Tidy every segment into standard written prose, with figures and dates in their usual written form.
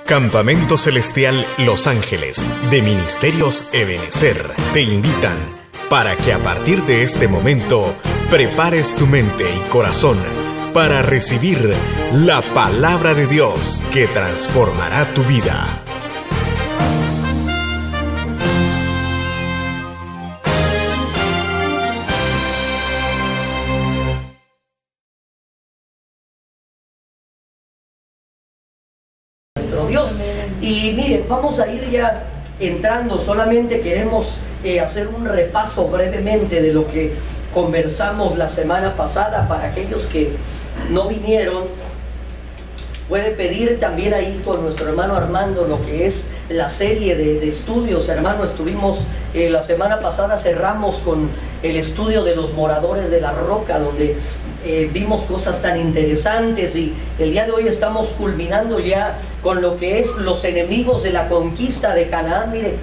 Campamento Celestial Los Ángeles de Ministerios Ebenecer te invitan para que a partir de este momento prepares tu mente y corazón para recibir la palabra de Dios que transformará tu vida. Dios. Y miren, vamos a ir ya entrando, solamente queremos hacer un repaso brevemente de lo que conversamos la semana pasada. Para aquellos que no vinieron, puede pedir también ahí con nuestro hermano Armando lo que es la serie de estudios. Hermano, estuvimos la semana pasada, cerramos con el estudio de los moradores de la roca, donde vimos cosas tan interesantes, y el día de hoy estamos culminando ya con lo que es los enemigos de la conquista de Canaán. Mire,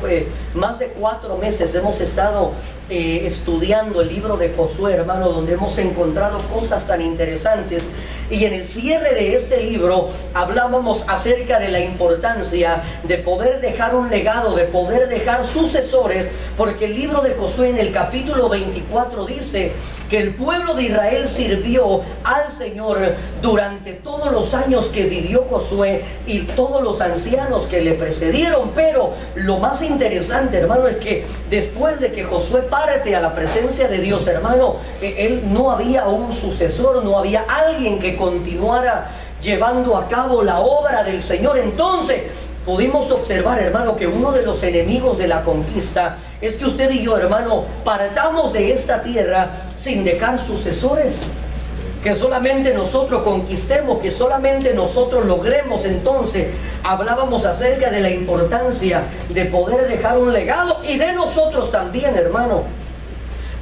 más de 4 meses hemos estado estudiando el libro de Josué, hermano, donde hemos encontrado cosas tan interesantes. Y en el cierre de este libro hablábamos acerca de la importancia de poder dejar un legado, de poder dejar sucesores, porque el libro de Josué en el capítulo 24 dice que el pueblo de Israel sirvió al Señor durante todos los años que vivió Josué y todos los ancianos que le precedieron. Pero lo más interesante, hermano, es que después de que Josué parte a la presencia de Dios, hermano, él no había un sucesor, no había alguien que continuara llevando a cabo la obra del Señor. Entonces pudimos observar, hermano, que uno de los enemigos de la conquista es que usted y yo, hermano, partamos de esta tierra sin dejar sucesores, que solamente nosotros conquistemos, que solamente nosotros logremos. Entonces hablábamos acerca de la importancia de poder dejar un legado, y de nosotros también, hermano.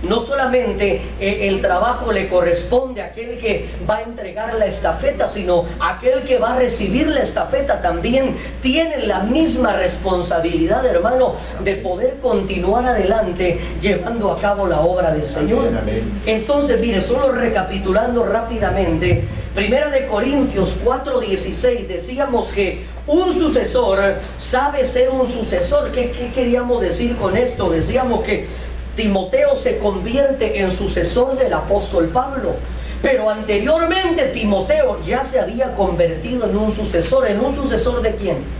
No solamente el trabajo le corresponde a aquel que va a entregar la estafeta, sino aquel que va a recibir la estafeta también tiene la misma responsabilidad, hermano, de poder continuar adelante llevando a cabo la obra del Señor. Amén, amén. Entonces, mire, solo recapitulando rápidamente, 1 de Corintios 4:16, decíamos que un sucesor sabe ser un sucesor. ¿Qué queríamos decir con esto? Decíamos que Timoteo se convierte en sucesor del apóstol Pablo, pero anteriormente Timoteo ya se había convertido en un sucesor. ¿En un sucesor de quién?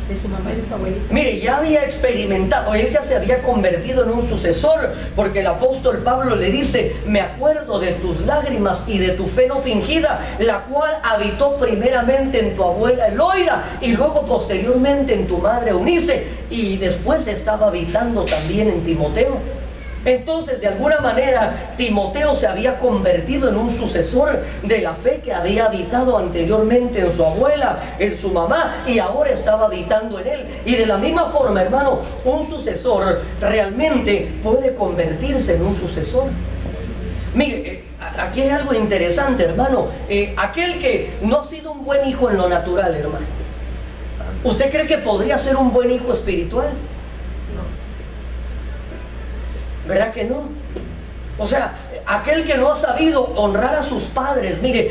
De su mamá y de su abuelita. Mire, ya había experimentado, él ya se había convertido en un sucesor, porque el apóstol Pablo le dice: me acuerdo de tus lágrimas y de tu fe no fingida, la cual habitó primeramente en tu abuela Eloida y luego posteriormente en tu madre Eunice, y después estaba habitando también en Timoteo. Entonces, de alguna manera, Timoteo se había convertido en un sucesor de la fe que había habitado anteriormente en su abuela, en su mamá, y ahora estaba habitando en él. Y de la misma forma, hermano, un sucesor realmente puede convertirse en un sucesor. Mire, aquí hay algo interesante, hermano. Aquel que no ha sido un buen hijo en lo natural, hermano, ¿usted cree que podría ser un buen hijo espiritual? ¿Verdad que no? O sea, aquel que no ha sabido honrar a sus padres, mire,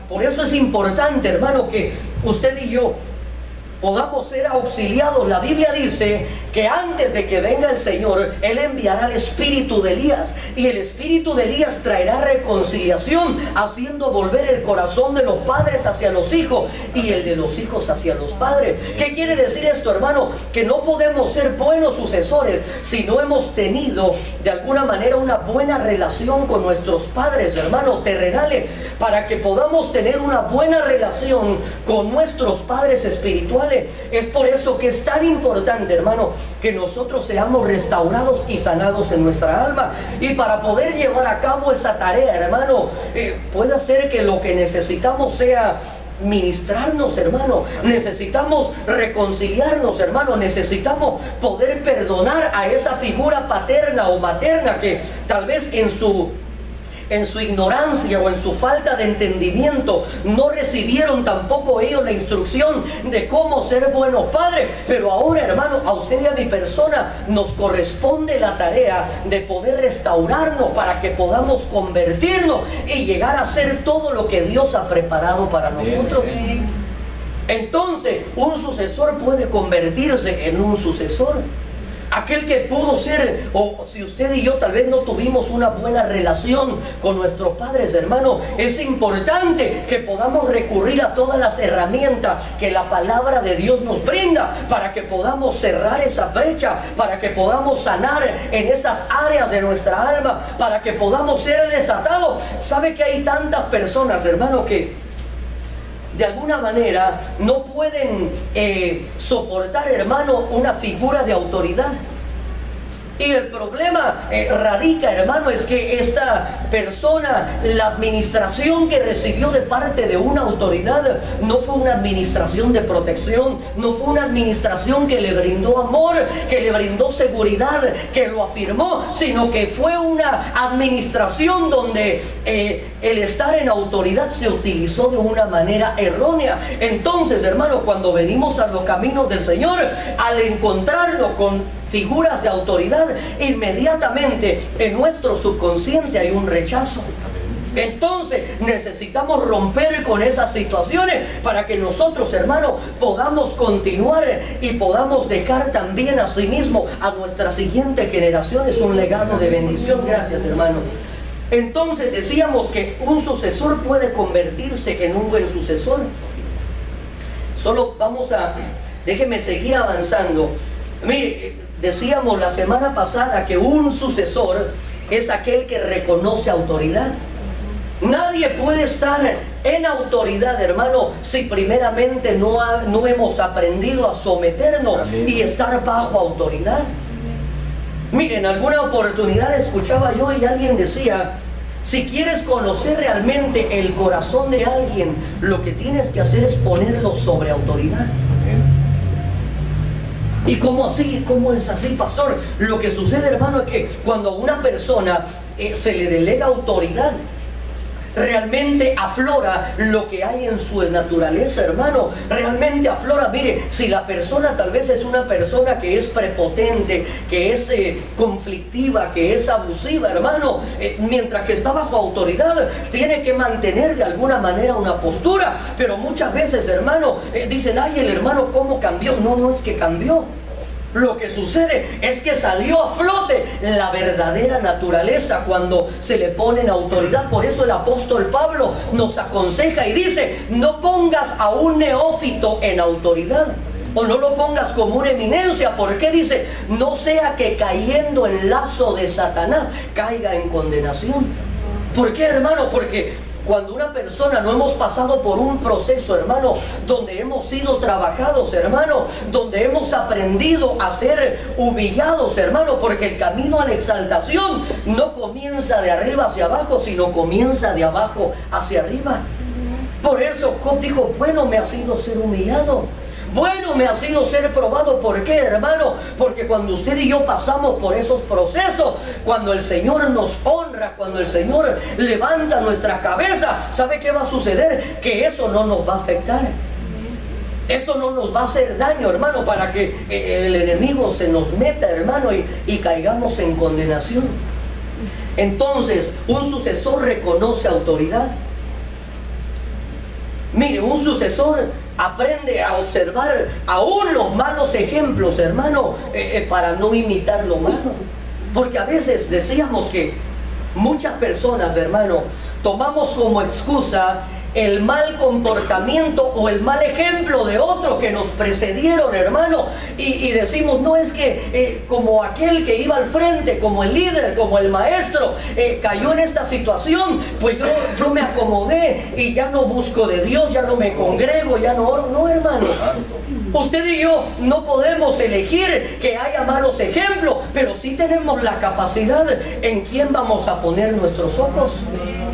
por eso es importante, hermano, que usted y yo podamos ser auxiliados. La Biblia dice que antes de que venga el Señor, Él enviará el espíritu de Elías, y el espíritu de Elías traerá reconciliación, haciendo volver el corazón de los padres hacia los hijos y el de los hijos hacia los padres. ¿Qué quiere decir esto, hermano? Que no podemos ser buenos sucesores si no hemos tenido de alguna manera una buena relación con nuestros padres, hermano, terrenales, para que podamos tener una buena relación con nuestros padres espirituales. Es por eso que es tan importante, hermano, que nosotros seamos restaurados y sanados en nuestra alma. Y para poder llevar a cabo esa tarea, hermano, puede ser que lo que necesitamos sea ministrarnos, hermano. Necesitamos reconciliarnos, hermano. Necesitamos poder perdonar a esa figura paterna o materna que tal vez en su en su ignorancia o en su falta de entendimiento no recibieron tampoco ellos la instrucción de cómo ser buenos padres. Pero ahora, hermano, a usted y a mi persona nos corresponde la tarea de poder restaurarnos para que podamos convertirnos y llegar a ser todo lo que Dios ha preparado para nosotros. Entonces, un sucesor puede convertirse en un sucesor. Aquel que pudo ser, o si usted y yo tal vez no tuvimos una buena relación con nuestros padres, hermano, es importante que podamos recurrir a todas las herramientas que la palabra de Dios nos brinda para que podamos cerrar esa brecha, para que podamos sanar en esas áreas de nuestra alma, para que podamos ser desatados. ¿Sabe que hay tantas personas, hermano, que de alguna manera no pueden soportar, hermano, una figura de autoridad? Y el problema radica, hermano, es que esta persona, la administración que recibió de parte de una autoridad, no fue una administración de protección, no fue una administración que le brindó amor, que le brindó seguridad, que lo afirmó, sino que fue una administración donde el estar en autoridad se utilizó de una manera errónea. Entonces, hermano, cuando venimos a los caminos del Señor, al encontrarlo con figuras de autoridad, inmediatamente en nuestro subconsciente hay un rechazo. Entonces necesitamos romper con esas situaciones para que nosotros, hermanos, podamos continuar y podamos dejar también a sí mismo a nuestras siguientes generaciones un legado de bendición. Gracias, hermano. Entonces decíamos que un sucesor puede convertirse en un buen sucesor. Solo déjeme seguir avanzando. Mire, decíamos la semana pasada que un sucesor es aquel que reconoce autoridad. Nadie puede estar en autoridad, hermano, si primeramente no hemos aprendido a someternos y estar bajo autoridad. Miren, en alguna oportunidad escuchaba yo y alguien decía: si quieres conocer realmente el corazón de alguien, lo que tienes que hacer es ponerlo sobre autoridad. ¿Y cómo así? ¿Cómo es así, pastor? Lo que sucede, hermano, es que cuando a una persona se le delega autoridad, realmente aflora lo que hay en su naturaleza, hermano. Realmente aflora. Mire, si la persona tal vez es una persona que es prepotente, que es conflictiva, que es abusiva, hermano, mientras que está bajo autoridad, tiene que mantener de alguna manera una postura. Pero muchas veces, hermano, dicen: ay, el hermano cómo cambió. No, no es que cambió. Lo que sucede es que salió a flote la verdadera naturaleza cuando se le pone en autoridad. Por eso el apóstol Pablo nos aconseja y dice: no pongas a un neófito en autoridad, o no lo pongas como una eminencia. ¿Por qué? Dice: no sea que cayendo en lazo de Satanás caiga en condenación. ¿Por qué, hermano? Porque cuando una persona no hemos pasado por un proceso, hermano, donde hemos sido trabajados, hermano, donde hemos aprendido a ser humillados, hermano, porque el camino a la exaltación no comienza de arriba hacia abajo, sino comienza de abajo hacia arriba. Por eso Job dijo: bueno me ha sido ser humillado, bueno me ha sido ser probado. ¿Por qué, hermano? Porque cuando usted y yo pasamos por esos procesos, cuando el Señor nos honra, cuando el Señor levanta nuestra cabeza, ¿sabe qué va a suceder? Que eso no nos va a afectar. Eso no nos va a hacer daño, hermano, para que el enemigo se nos meta, hermano, y caigamos en condenación. Entonces, un sucesor reconoce autoridad. Mire, un sucesor aprende a observar aún los malos ejemplos, hermano, para no imitar lo malo. Porque a veces decíamos que muchas personas, hermano, tomamos como excusa el mal comportamiento o el mal ejemplo de otros que nos precedieron, hermano, y decimos: no, es que como aquel que iba al frente, como el líder, como el maestro, cayó en esta situación, pues yo me acomodé y ya no busco de Dios, ya no me congrego, ya no oro. No, hermano, usted y yo no podemos elegir que haya malos ejemplos, pero sí tenemos la capacidad en quién vamos a poner nuestros ojos.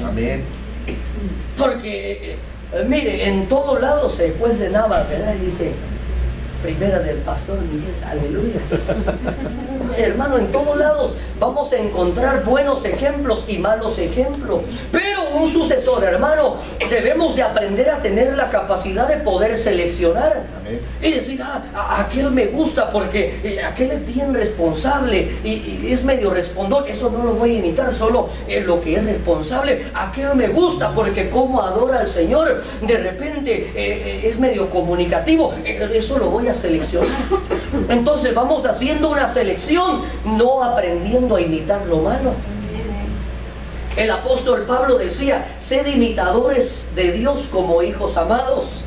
Amén. Porque, mire, en todo lado se cuece nava, ¿verdad? Y dice: Primera del pastor Miguel, aleluya. Hermano, en todos lados vamos a encontrar buenos ejemplos y malos ejemplos. Pero un sucesor, hermano, debemos de aprender a tener la capacidad de poder seleccionar. Amén. Y decir, aquel me gusta porque aquel es bien responsable y es medio respondón. Eso no lo voy a imitar, solo lo que es responsable. Aquel me gusta porque como adora al Señor, de repente es medio comunicativo. Eso lo voy a seleccionar. Entonces vamos haciendo una selección, no aprendiendo a imitar lo malo. El apóstol Pablo decía, sed imitadores de Dios como hijos amados.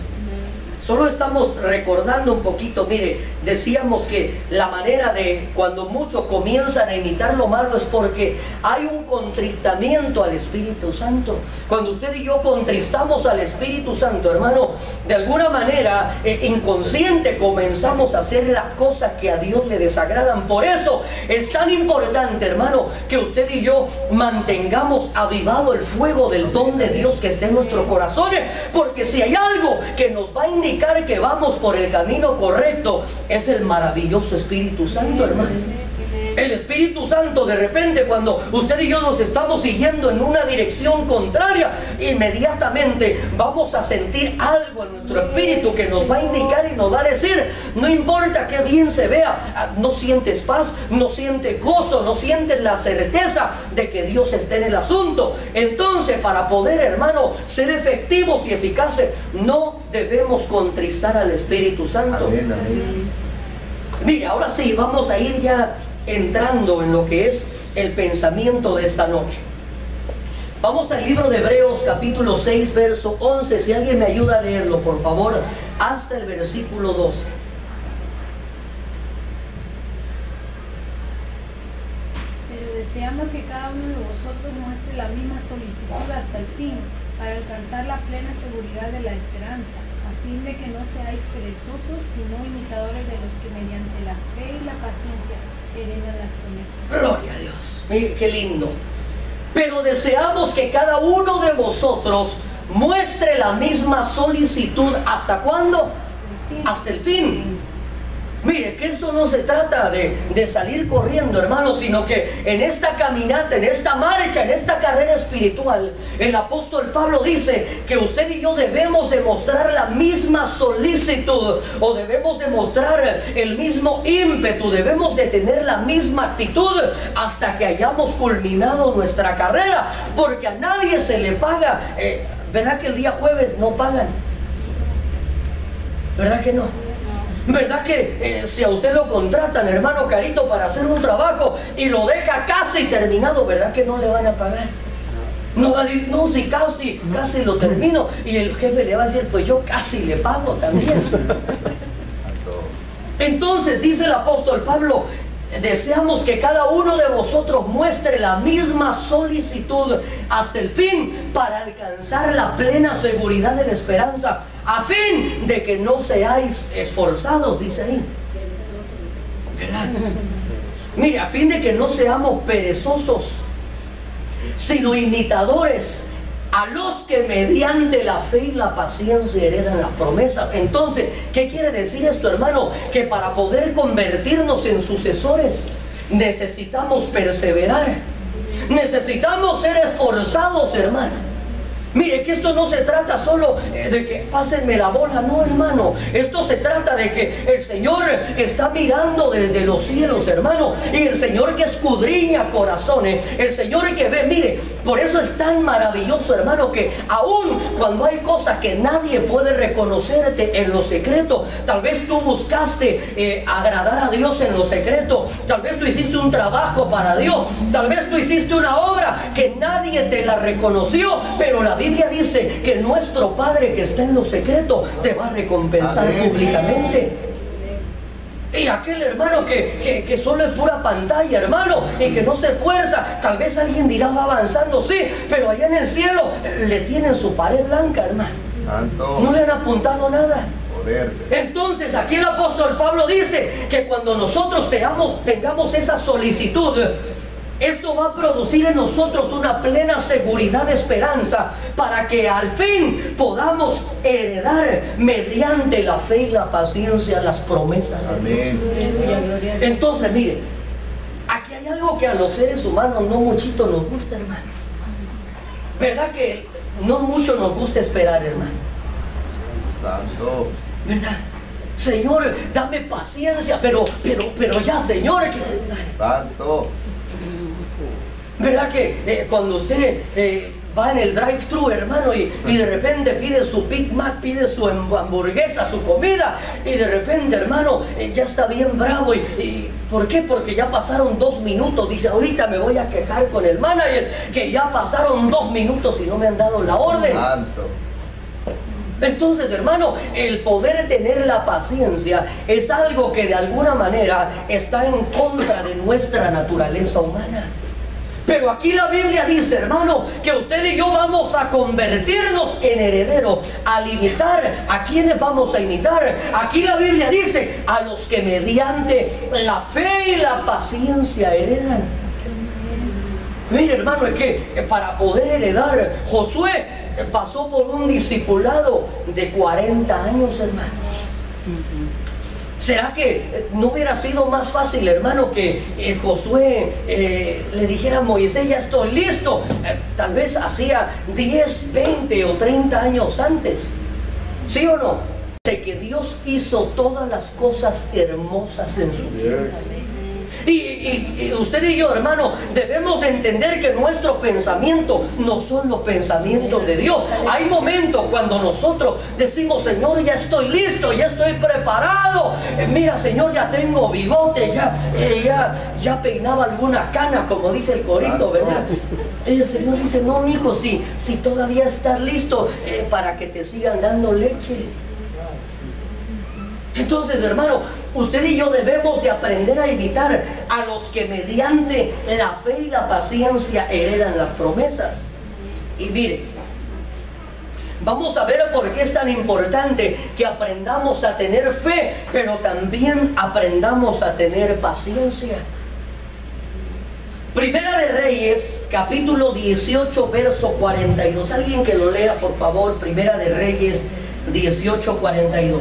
Solo estamos recordando un poquito, mire, decíamos que la manera de cuando muchos comienzan a imitar lo malo es porque hay un contristamiento al Espíritu Santo. Cuando usted y yo contristamos al Espíritu Santo, hermano, de alguna manera inconsciente comenzamos a hacer las cosas que a Dios le desagradan. Por eso es tan importante, hermano, que usted y yo mantengamos avivado el fuego del don de Dios que esté en nuestros corazones, porque si hay algo que nos va a indicar que vamos por el camino correcto, es el maravilloso Espíritu Santo, hermano. El Espíritu Santo, de repente, cuando usted y yo nos estamos siguiendo en una dirección contraria, inmediatamente vamos a sentir algo en nuestro espíritu que nos va a indicar y nos va a decir, no importa qué bien se vea, no sientes paz, no sientes gozo, no sientes la certeza de que Dios esté en el asunto. Entonces, para poder, hermano, ser efectivos y eficaces, no debemos contristar al Espíritu Santo. Amén, amén. Mire, ahora sí, vamos a ir ya entrando en lo que es el pensamiento de esta noche. Vamos al libro de Hebreos capítulo 6 verso 11. Si alguien me ayuda a leerlo, por favor, hasta el versículo 12. Pero deseamos que cada uno de vosotros muestre la misma solicitud hasta el fin, para alcanzar la plena seguridad de la esperanza, a fin de que no seáis perezosos, sino imitadores de los que mediante la fe y la paciencia heredan las promesas. Gloria a Dios. Mire qué lindo. Pero deseamos que cada uno de vosotros muestre la misma solicitud. ¿Hasta cuándo? Hasta el fin. Mire, que esto no se trata de salir corriendo, hermano, sino que en esta caminata, en esta marcha, en esta carrera espiritual, el apóstol Pablo dice que usted y yo debemos demostrar la misma solicitud, o debemos demostrar el mismo ímpetu, debemos de tener la misma actitud hasta que hayamos culminado nuestra carrera, porque a nadie se le paga. ¿Verdad que el día jueves no pagan? ¿Verdad que no? ¿Verdad que si a usted lo contratan, hermano Carito, para hacer un trabajo y lo deja casi terminado, ¿verdad que no le van a pagar? No va a decir, no, si casi lo termino. Y el jefe le va a decir, pues yo casi le pago también. Entonces dice el apóstol Pablo, deseamos que cada uno de vosotros muestre la misma solicitud hasta el fin, para alcanzar la plena seguridad de la esperanza, a fin de que no seáis esforzados, dice ahí. ¿Verdad? Mire, a fin de que no seamos perezosos, sino imitadores a los que mediante la fe y la paciencia heredan las promesas. Entonces, ¿qué quiere decir esto, hermano? Que para poder convertirnos en sucesores necesitamos perseverar, necesitamos ser esforzados, hermano. Mire, que esto no se trata solo de que pásenme la bola, no, hermano. Esto se trata de que el Señor está mirando desde los cielos, hermano, y el Señor que escudriña corazones, el Señor que ve. Mire, por eso es tan maravilloso, hermano, que aún cuando hay cosas que nadie puede reconocerte en lo secreto, tal vez tú buscaste agradar a Dios en lo secreto, tal vez tú hiciste un trabajo para Dios, tal vez tú hiciste una obra que nadie te la reconoció, pero la Biblia dice que nuestro Padre que está en lo secreto te va a recompensar públicamente. Y aquel hermano que solo es pura pantalla, hermano, y que no se esfuerza, tal vez alguien dirá, va avanzando, sí, pero allá en el cielo le tienen su pared blanca, hermano. No le han apuntado nada. Entonces aquí el apóstol Pablo dice que cuando nosotros tengamos esa solicitud, Esto va a producir en nosotros una plena seguridad de esperanza para que al fin podamos heredar mediante la fe y la paciencia las promesas de Dios. Entonces, mire, aquí hay algo que a los seres humanos no muchito nos gusta, hermano. ¿Verdad que no mucho nos gusta esperar, hermano? ¿Verdad? Señor, dame paciencia, pero ya, Señor. Santo. ¿Verdad que cuando usted va en el drive-thru, hermano, y de repente pide su Big Mac, pide su hamburguesa, su comida, y de repente, hermano, ya está bien bravo? ¿Y por qué? Porque ya pasaron 2 minutos. Dice, ahorita me voy a quejar con el manager que ya pasaron 2 minutos y no me han dado la orden. Santo. Entonces, hermano, el poder tener la paciencia es algo que de alguna manera está en contra de nuestra naturaleza humana. Pero aquí la Biblia dice, hermano, que usted y yo vamos a convertirnos en herederos. Al imitar, ¿a quiénes vamos a imitar? Aquí la Biblia dice, a los que mediante la fe y la paciencia heredan. Mire, hermano, es que para poder heredar, Josué pasó por un discipulado de 40 años, hermano. ¿Será que no hubiera sido más fácil, hermano, que Josué le dijera a Moisés, ya estoy listo? Tal vez hacía 10, 20 o 30 años antes. ¿Sí o no? Sé que Dios hizo todas las cosas hermosas en su vida. Y usted y yo, hermano, debemos entender que nuestro pensamiento no son los pensamientos de Dios. Hay momentos cuando nosotros decimos, Señor, ya estoy listo, ya estoy preparado. Mira, Señor, ya tengo bigote, ya peinaba alguna cana, como dice el corito, ¿verdad? Y el Señor dice, no, hijo, si todavía estás listo para que te sigan dando leche. Entonces, hermano, usted y yo debemos de aprender a imitar a los que mediante la fe y la paciencia heredan las promesas. Y mire, vamos a ver por qué es tan importante que aprendamos a tener fe, pero también aprendamos a tener paciencia. Primera de Reyes, capítulo 18, verso 42. Alguien que lo lea, por favor. Primera de Reyes 18, 42.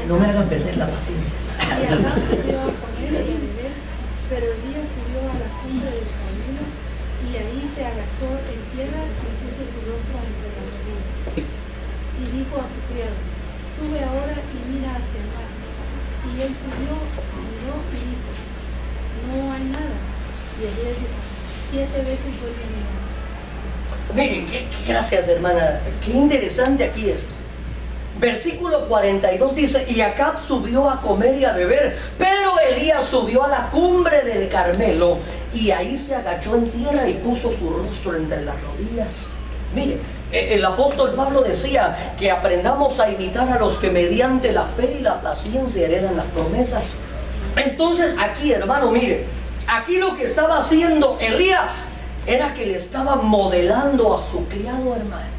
No me hagan perder la paciencia. Y Acab subió a comer y a beber, pero Elías subió a la cumbre del camino y ahí se agachó en tierra y puso su rostro entre las rodillas. Y dijo a su criado, sube ahora y mira hacia el mar. Y él subió y dijo, no hay nada. Y Elías dijo, 7 veces voy a mirar. Miren, gracias, hermana. Qué interesante aquí esto. Versículo 42 dice, y Acab subió a comer y a beber, pero Elías subió a la cumbre del Carmelo y ahí se agachó en tierra y puso su rostro entre las rodillas. Mire, el apóstol Pablo decía que aprendamos a imitar a los que mediante la fe y la paciencia heredan las promesas. Entonces aquí, hermano, mire, aquí lo que estaba haciendo Elías era que le estaba modelando a su criado, hermano.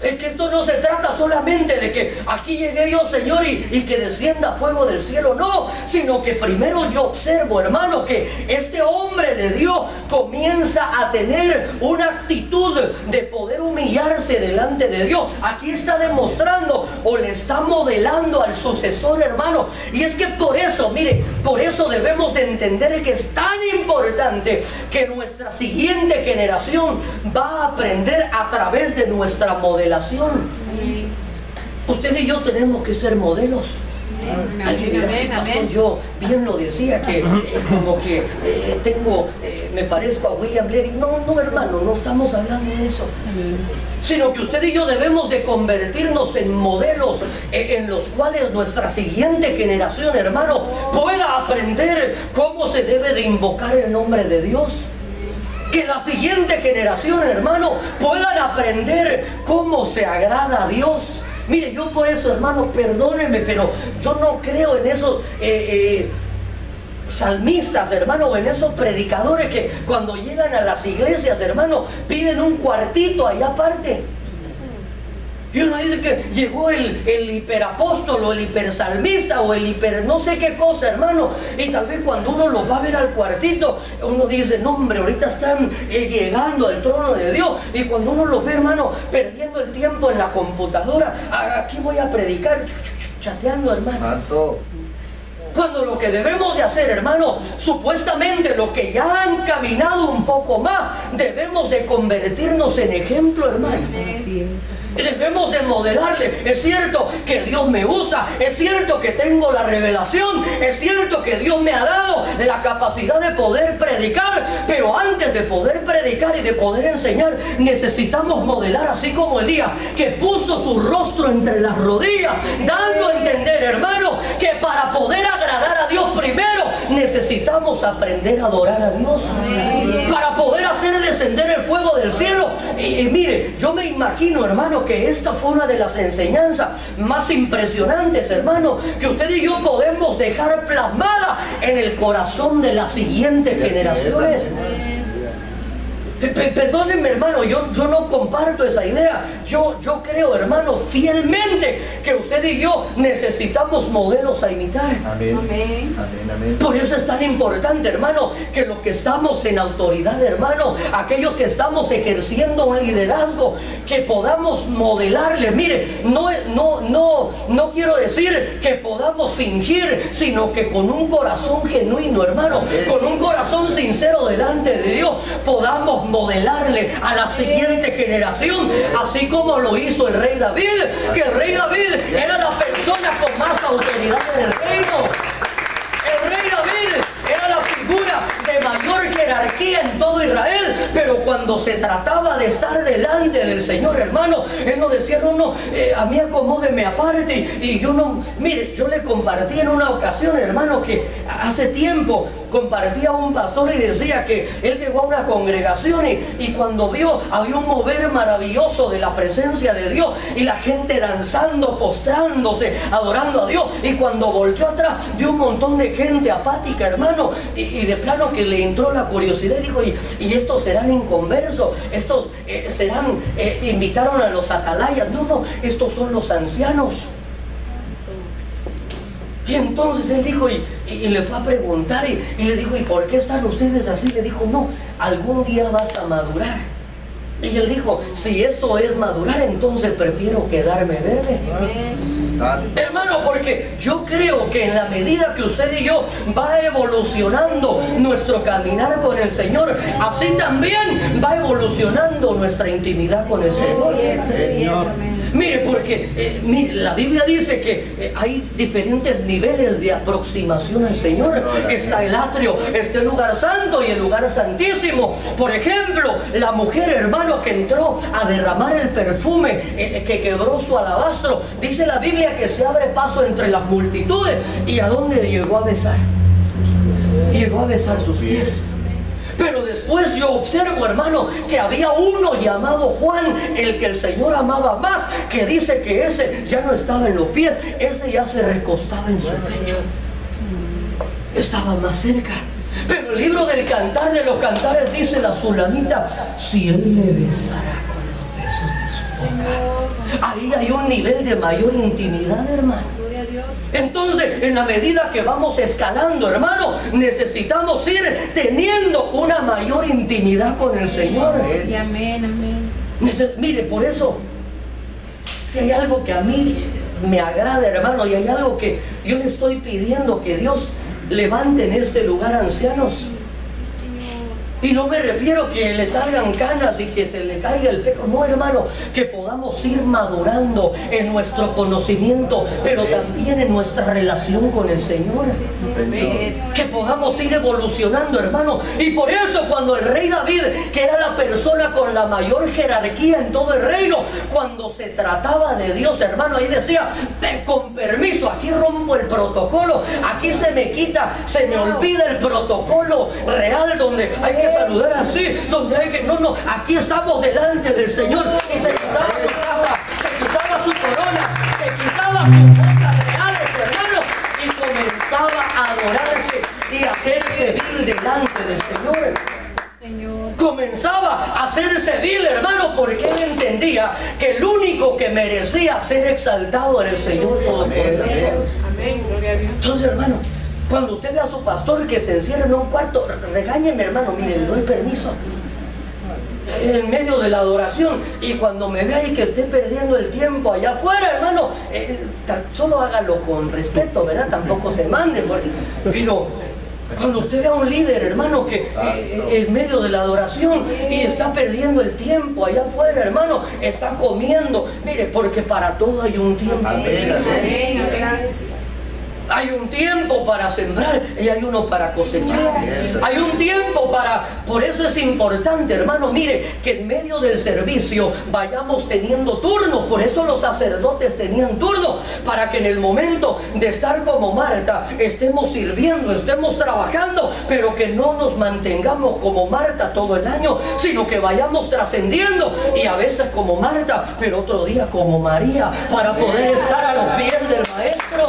Es que esto no se trata solamente de que aquí llegué yo, Señor, y que descienda fuego del cielo. No, sino que primero yo observo, hermano, que este hombre de Dios comienza a tener una actitud de poder humillarse delante de Dios. Aquí está demostrando o le está modelando al sucesor, hermano. Y es que por eso, mire, por eso debemos de entender que es tan importante que nuestra siguiente generación va a aprender a través de nuestra modelación. Usted y yo tenemos que ser modelos. Alguien dirá, sí, pastor, yo bien lo decía, que como que me parezco a William Levy. No, hermano, no estamos hablando de eso. Sino que usted y yo debemos de convertirnos en modelos en los cuales nuestra siguiente generación, hermano, pueda aprender cómo se debe de invocar el nombre de Dios. Que la siguiente generación, hermano, puedan aprender cómo se agrada a Dios. Mire, yo por eso, hermano, perdónenme, pero yo no creo en esos salmistas, hermano, o en esos predicadores que cuando llegan a las iglesias, hermano, piden un cuartito allá aparte. Y uno dice que llegó el hiperapóstol o el hipersalmista o el hiper no sé qué cosa, hermano. Y tal vez cuando uno los va a ver al cuartito, uno dice, no hombre, ahorita están llegando al trono de Dios. Y cuando uno los ve, hermano, perdiendo el tiempo en la computadora, aquí voy a predicar, chateando, hermano. Santo. Cuando lo que debemos de hacer, hermano, supuestamente los que ya han caminado un poco más, debemos de convertirnos en ejemplo, hermano. Debemos de modelarle. Es cierto que Dios me usa, es cierto que tengo la revelación, es cierto que Dios me ha dado la capacidad de poder predicar, pero antes de poder predicar y de poder enseñar, necesitamos modelar, así como Elías, que puso su rostro entre las rodillas, dando a entender, hermano, que para poder agradar a Dios primero necesitamos aprender a adorar a Dios, para poder hacer descender el fuego del cielo. Y mire, yo me imagino, hermano, que esta fue una de las enseñanzas más impresionantes, hermano, que usted y yo podemos dejar plasmada en el corazón de las siguientes generaciones. Perdónenme, hermano, yo no comparto esa idea. Yo creo, hermano, fielmente que usted y yo necesitamos modelos a imitar. Amén. Amén. Amén. Amén. Por eso es tan importante, hermano, que los que estamos en autoridad, hermano, aquellos que estamos ejerciendo un liderazgo, que podamos modelarle. Mire, no quiero decir que podamos fingir, sino que con un corazón genuino, hermano, con un corazón sincero delante de Dios, podamos modelarle a la siguiente generación, así como lo hizo el rey David, que el rey David era la persona con más autoridad en el reino. El rey David era la figura de mayor jerarquía en todo Israel, pero cuando se trataba de estar delante del Señor, hermano, él no decía, a mí acomódeme aparte, y yo no, mire, yo le compartí en una ocasión, hermano, que hace tiempo compartía a un pastor y decía que él llegó a una congregación y cuando vio, había un mover maravilloso de la presencia de Dios y la gente danzando, postrándose, adorando a Dios, y cuando volteó atrás vio un montón de gente apática, hermano, y de plano que le entró la curiosidad y dijo, y estos serán inconversos, estos invitaron a los atalayas. No, estos son los ancianos. Y entonces él dijo, y le fue a preguntar, y le dijo, ¿y por qué están ustedes así? Le dijo, no, algún día vas a madurar. Y él dijo, si eso es madurar, entonces prefiero quedarme verde. Hermano, porque yo creo que en la medida que usted y yo va evolucionando nuestro caminar con el Señor, así también va evolucionando nuestra intimidad con el Señor. Mire, porque mire, la Biblia dice que hay diferentes niveles de aproximación al Señor. Está el atrio, está el lugar santo y el lugar santísimo. Por ejemplo, la mujer, hermano, que entró a derramar el perfume, que quebró su alabastro, dice la Biblia que se abre paso entre las multitudes. ¿Y a dónde llegó a besar? Llegó a besar sus pies. Pero después yo observo, hermano, que había uno llamado Juan, el que el Señor amaba más, que dice que ese ya no estaba en los pies, ese ya se recostaba en su pecho. Estaba más cerca. Pero el libro del Cantar de los Cantares dice la Sulamita, si él le besara con los besos de su boca. Ahí hay un nivel de mayor intimidad, hermano. Entonces, en la medida que vamos escalando, hermano, necesitamos ir teniendo una mayor intimidad con el Señor. Y amén, amén. Mire, por eso, si hay algo que a mí me agrada, hermano, y hay algo que yo le estoy pidiendo, que Dios levante en este lugar ancianos. Y no me refiero que le salgan canas y que se le caiga el pelo, no, hermano, que podamos ir madurando en nuestro conocimiento, pero también en nuestra relación con el Señor. Que podamos ir evolucionando, hermano. Y por eso cuando el rey David, que era la persona con la mayor jerarquía en todo el reino, cuando se trataba de Dios, hermano, ahí decía, con permiso, aquí rompo el protocolo, aquí se me quita, se me olvida el protocolo real donde hay que saludar así, donde hay que, no, aquí estamos delante del Señor, y se quitaba su capa, se quitaba su corona, se quitaba sus botas reales, hermano, y comenzaba a adorarse y a hacerse vil delante del Señor. Señor. Comenzaba a hacerse vil, hermano, porque él entendía que el único que merecía ser exaltado era el Señor Todopoderoso. Amén, gloria a Dios. Entonces, hermano, cuando usted ve a su pastor que se encierra en un cuarto, regáñeme, hermano, mire, le doy permiso en medio de la adoración, y cuando me ve ahí que esté perdiendo el tiempo allá afuera, hermano, solo hágalo con respeto, ¿verdad? Tampoco se mande, pero cuando usted ve a un líder, hermano, que en medio de la adoración y está perdiendo el tiempo allá afuera, hermano, está comiendo, mire, porque para todo hay un tiempo. Amén, amén, Gracias. Hay un tiempo para sembrar y hay uno para cosechar. Hay un tiempo por eso es importante, hermano, mire, que en medio del servicio vayamos teniendo turno. Por eso los sacerdotes tenían turno, para que en el momento de estar como Marta estemos sirviendo, estemos trabajando, pero que no nos mantengamos como Marta todo el año, sino que vayamos trascendiendo, y a veces como Marta, pero otro día como María, para poder estar a los pies del Maestro,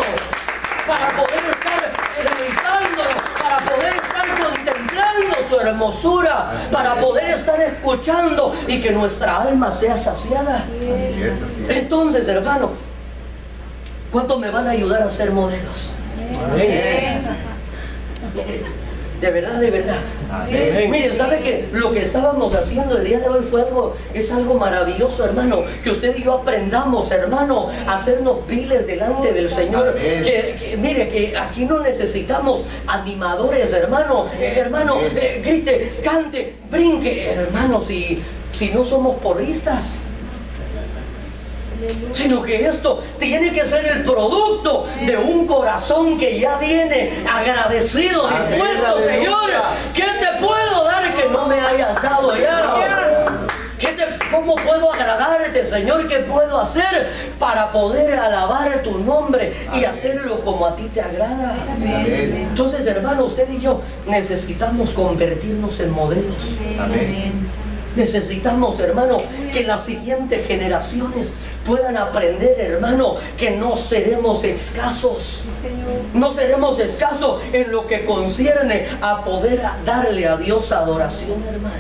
para poder estar deleitando, para poder estar contemplando su hermosura, para poder estar escuchando y que nuestra alma sea saciada. Así es, así es. Entonces, hermano, ¿cuántos me van a ayudar a ser modelos? Amén. De verdad, de verdad. Amén. Miren, ¿sabe que lo que estábamos haciendo el día de hoy es algo maravilloso, hermano? Que usted y yo aprendamos, hermano, a hacernos viles delante del Señor. Amén. Mire, que aquí no necesitamos animadores, hermano. Hermano, grite, cante, brinque, hermano, si no somos porristas. Sino que esto tiene que ser el producto de un corazón que ya viene agradecido, dispuesto. Señor, ¿qué te puedo dar que no me hayas dado ya? ¿Cómo puedo agradarte, Señor? ¿Qué puedo hacer para poder alabar tu nombre y hacerlo como a ti te agrada? Amén. Entonces, hermano, usted y yo necesitamos convertirnos en modelos. Amén. Necesitamos, hermano, que las siguientes generaciones puedan aprender, hermano, que no seremos escasos. No seremos escasos en lo que concierne a poder darle a Dios adoración, hermano.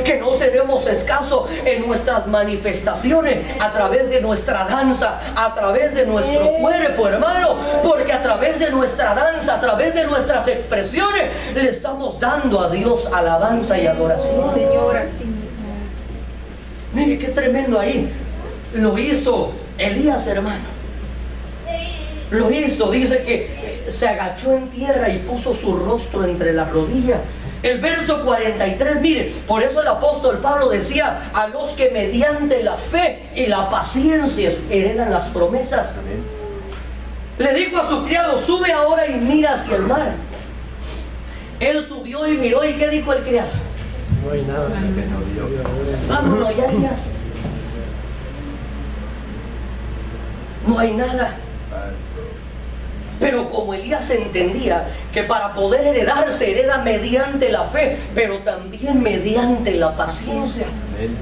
Que no seremos escasos en nuestras manifestaciones, a través de nuestra danza, a través de nuestro cuerpo, hermano. Porque a través de nuestra danza, a través de nuestras expresiones, le estamos dando a Dios alabanza y adoración. Señor, así mismo. Mire qué tremendo ahí. Lo hizo Elías, hermano. Lo hizo, dice que se agachó en tierra y puso su rostro entre las rodillas. El verso 43, mire, por eso el apóstol Pablo decía: a los que mediante la fe y la paciencia heredan las promesas. Amén. Le dijo a su criado: sube ahora y mira hacia el mar. Él subió y miró, ¿y qué dijo el criado? No hay nada. Vámonos ya, Elías. No hay nada. Pero como Elías entendía que para poder heredar se hereda mediante la fe, pero también mediante la paciencia. Amén.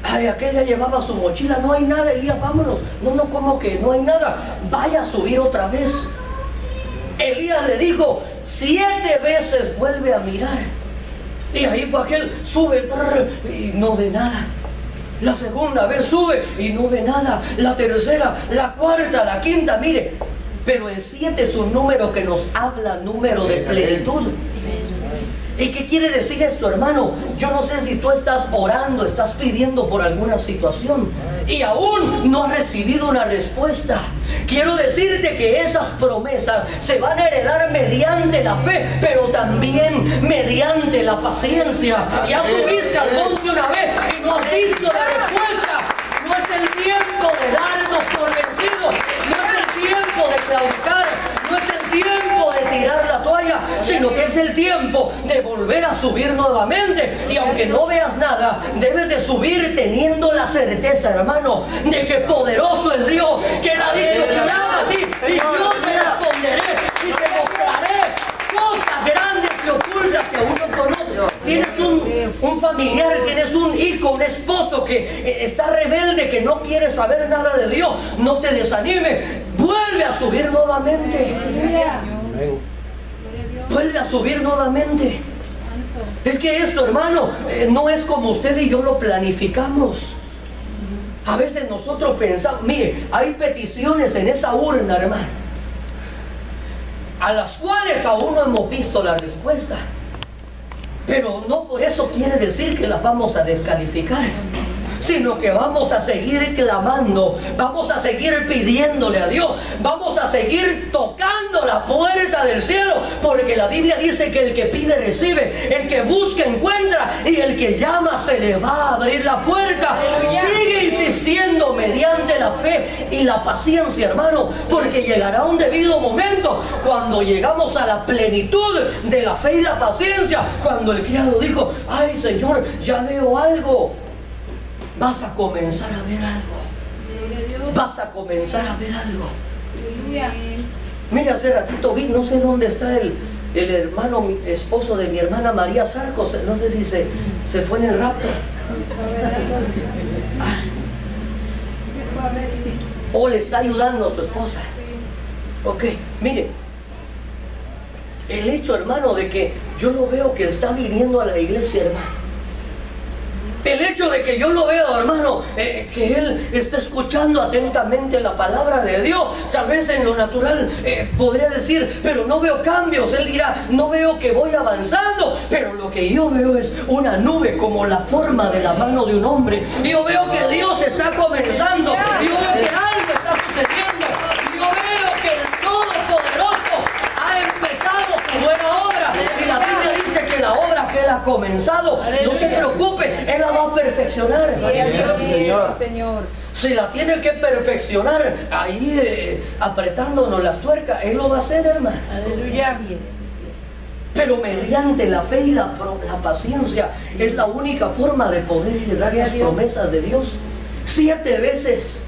Ay, aquella llevaba su mochila: no hay nada, Elías, vámonos. No, ¿cómo que no hay nada? Vaya a subir otra vez. Elías le dijo: 7 veces vuelve a mirar. Y ahí fue aquel, sube y no ve nada. La segunda vez sube y no ve nada. La tercera, la cuarta, la quinta, mire. Pero el 7 es un número que nos habla, número de plenitud. ¿Y qué quiere decir esto, hermano? Yo no sé si tú estás orando, estás pidiendo por alguna situación y aún no has recibido una respuesta. Quiero decirte que esas promesas se van a heredar mediante la fe, pero también mediante la paciencia. Ya subiste al monte una vez y no has visto la respuesta. No es el tiempo de darnos por vencidos, no es el tiempo de claudicar, no es el tiempo de tirar la toalla, sino que es el tiempo de volver a subir nuevamente. Y aunque no veas nada, debes de subir teniendo la certeza, hermano, de que poderoso es Dios, que Él ha dicho: clama a mí y yo te responderé y te mostraré cosas grandes y ocultas que aún no conoces. Tienes un familiar, tienes un hijo, un esposo que está rebelde, que no quiere saber nada de Dios. No te desanimes, vuelve a subir nuevamente. Vuelve a subir nuevamente. Es que esto, hermano, no es como usted y yo lo planificamos. A veces nosotros pensamos, mire, hay peticiones en esa urna, hermano, a las cuales aún no hemos visto la respuesta. Pero no por eso quiere decir que las vamos a descalificar, sino que vamos a seguir clamando, vamos a seguir pidiéndole a Dios, vamos a seguir tocando la puerta del cielo, porque la Biblia dice que el que pide recibe, el que busca encuentra, y el que llama se le va a abrir la puerta. Sigue insistiendo mediante la fe y la paciencia, hermano, porque llegará un debido momento cuando llegamos a la plenitud de la fe y la paciencia, cuando el criado dijo: ay, Señor, ya veo algo. Vas a comenzar a ver algo. Vas a comenzar a ver algo. Mira, hace ratito vi, no sé dónde está el hermano, mi esposo de mi hermana María Sarcos. No sé si se fue en el rapto. O le está ayudando a su esposa. Ok, mire. El hecho, hermano, de que yo lo veo que está viniendo a la iglesia, hermano. El hecho de que yo lo veo, hermano, que él está escuchando atentamente la palabra de Dios. Tal vez en lo natural podría decir, pero no veo cambios. Él dirá, no veo que voy avanzando. Pero lo que yo veo es una nube como la forma de la mano de un hombre. Yo veo que Dios está comenzando. Yo veo que algo está sucediendo. Yo veo que el Todopoderoso ha empezado su buena obra. Y la Biblia dice que la obra que Él ha comenzado, no se preocupe, Él la va a perfeccionar. Sí, Señor. Si la tiene que perfeccionar ahí apretándonos las tuercas, Él lo va a hacer, hermano. Aleluya. Pero mediante la fe y la paciencia es la única forma de poder heredar las promesas de Dios. 7 veces.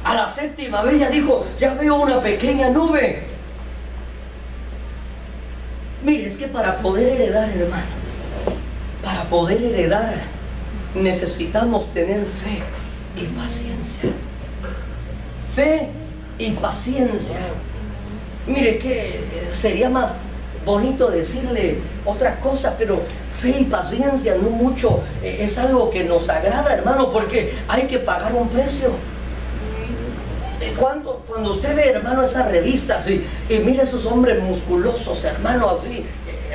A la 7ª vez ya dijo, ya veo una pequeña nube. Mire, es que para poder heredar, hermano, para poder heredar necesitamos tener fe y paciencia. Fe y paciencia. Mire, que sería más bonito decirle otras cosas, pero fe y paciencia no mucho es algo que nos agrada, hermano, porque hay que pagar un precio. Cuando usted ve, hermano, esas revistas y mira esos hombres musculosos, hermano,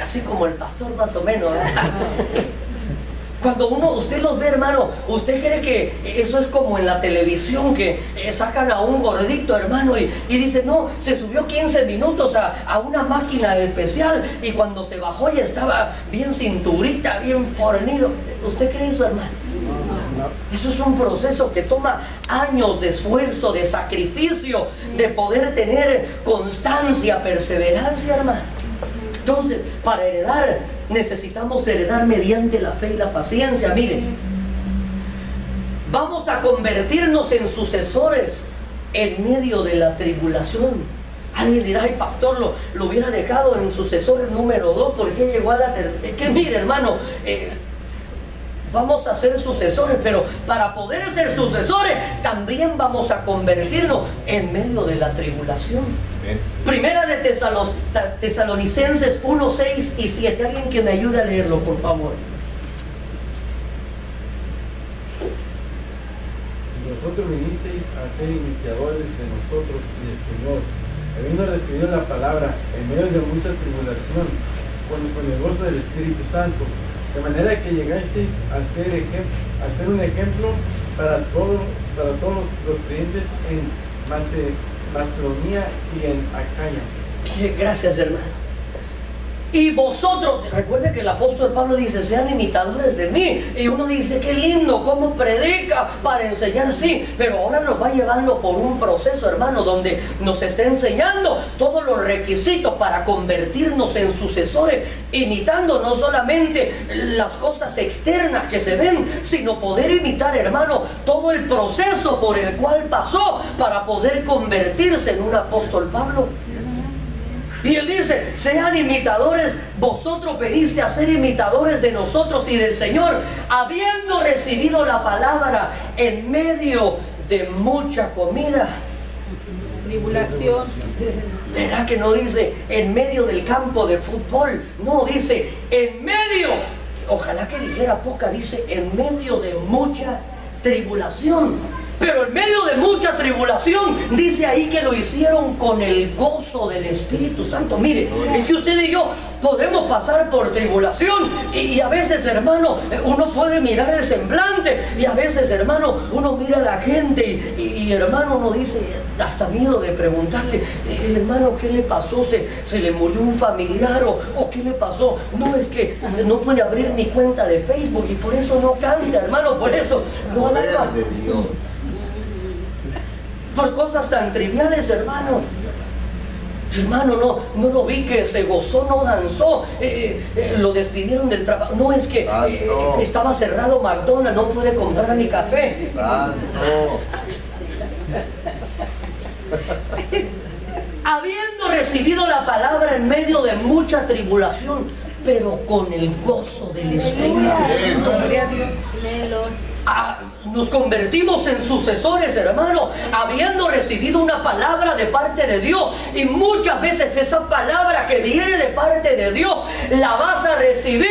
así como el pastor más o menos, ¿verdad? Cuando usted los ve, hermano, usted cree que eso es como en la televisión, que sacan a un gordito, hermano, y dice, no, se subió 15 minutos a una máquina especial y cuando se bajó ya estaba bien cinturita, bien fornido. ¿Usted cree eso, hermano? Eso es un proceso que toma años de esfuerzo, de sacrificio, de poder tener constancia, perseverancia, hermano. Entonces, para heredar, necesitamos heredar mediante la fe y la paciencia. Miren, vamos a convertirnos en sucesores en medio de la tribulación. Alguien dirá, ay, pastor, lo hubiera dejado en sucesores número 2, ¿por qué llegó a la tercera? Que mire, hermano, vamos a ser sucesores, pero para poder ser sucesores también vamos a convertirnos en medio de la tribulación. Primera de Tesalonicenses 1, 6 y 7. Alguien que me ayude a leerlo, por favor. Vosotros vinisteis a ser imitadores de nosotros y del Señor, habiendo recibido la palabra en medio de mucha tribulación, con el gozo del Espíritu Santo, de manera que llegasteis a ser un ejemplo para todos los creyentes en Macedonia y en Acaya. Gracias, hermano. Y vosotros, recuerde que el apóstol Pablo dice, sean imitadores de mí. Y uno dice, qué lindo, cómo predica para enseñar así. Pero ahora nos va llevando por un proceso, hermano, donde nos está enseñando todos los requisitos para convertirnos en sucesores, imitando no solamente las cosas externas que se ven, sino poder imitar, hermano, todo el proceso por el cual pasó para poder convertirse en un apóstol Pablo. Y él dice, sean imitadores, vosotros veniste a ser imitadores de nosotros y del Señor, habiendo recibido la palabra en medio de mucha comida. tribulación. ¿Verdad que no dice en medio del campo de fútbol? No, dice en medio. Ojalá que dijera poca, dice en medio de mucha tribulación. Pero en medio de mucha tribulación, dice ahí que lo hicieron con el gozo del Espíritu Santo. Mire, es que usted y yo podemos pasar por tribulación y a veces, hermano, uno puede mirar el semblante y a veces, hermano, uno mira a la gente y hermano, uno dice, hasta miedo de preguntarle, hermano, ¿qué le pasó? ¿Se le murió un familiar o qué le pasó? No, es que no puede abrir ni cuenta de Facebook y por eso no canta, hermano, por eso no alaba. De Dios. Por cosas tan triviales, hermano. Hermano, no lo vi que se gozó, no danzó, lo despidieron del trabajo. No, es que estaba cerrado McDonald's, no pude comprar ni café. Habiendo recibido la palabra en medio de mucha tribulación, pero con el gozo del Espíritu. Nos convertimos en sucesores, hermano, habiendo recibido una palabra de parte de Dios. Y muchas veces esa palabra que viene de parte de Dios la vas a recibir